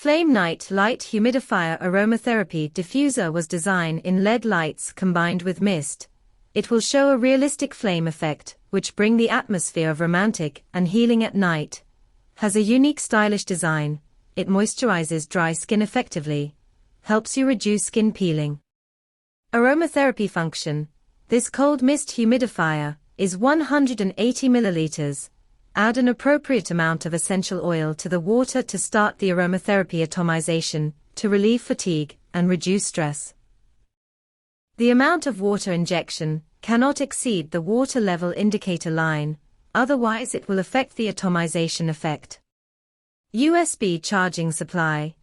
Flame Night Light Humidifier Aromatherapy Diffuser was designed in LED lights combined with mist. It will show a realistic flame effect, which bring the atmosphere of romantic and healing at night. Has a unique stylish design. It moisturizes dry skin effectively. Helps you reduce skin peeling. Aromatherapy function. This cold mist humidifier is 180 milliliters. Add an appropriate amount of essential oil to the water to start the aromatherapy atomization, to relieve fatigue and reduce stress. The amount of water injection cannot exceed the water level indicator line, otherwise it will affect the atomization effect. USB charging supply.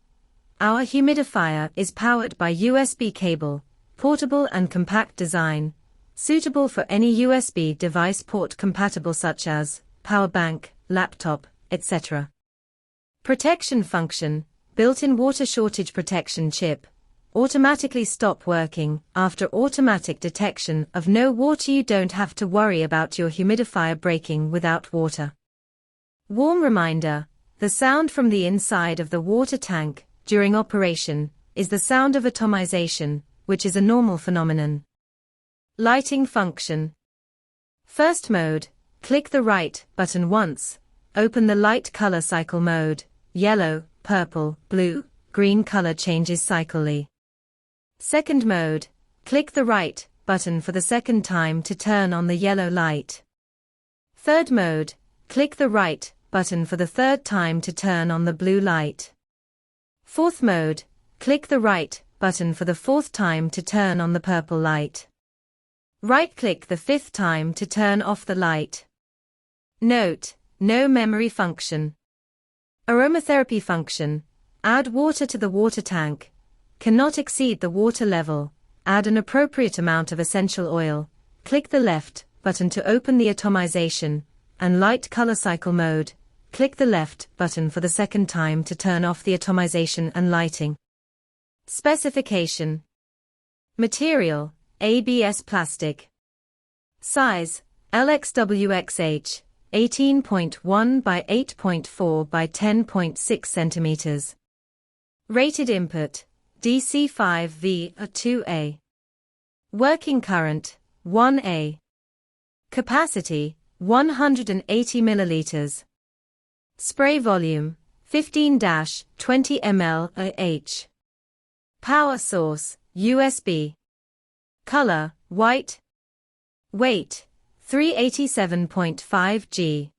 Our humidifier is powered by USB cable, portable and compact design, suitable for any USB device port compatible such as power bank, laptop, etc. Protection function, built-in water shortage protection chip, automatically stop working after automatic detection of no water. You don't have to worry about your humidifier breaking without water. Warm reminder, the sound from the inside of the water tank during operation is the sound of atomization, which is a normal phenomenon. Lighting function. First mode, click the right button once, open the light color cycle mode, yellow, purple, blue, green color changes cyclically. Second mode, click the right button for the second time to turn on the yellow light. Third mode, click the right button for the third time to turn on the blue light. Fourth mode, click the right button for the fourth time to turn on the purple light. Right-click the fifth time to turn off the light. Note, no memory function. Aromatherapy function. Add water to the water tank. Cannot exceed the water level. Add an appropriate amount of essential oil. Click the left button to open the atomization and light color cycle mode. Click the left button for the second time to turn off the atomization and lighting. Specification. Material, ABS plastic. Size, LXWXH, 18.1 by 8.4 by 10.6 centimeters. Rated input, DC5V or 2A. Working current, 1A. Capacity, 180 milliliters. Spray volume, 15-20 ml/h. Power source, USB. Color, white. Weight, 387.5 g.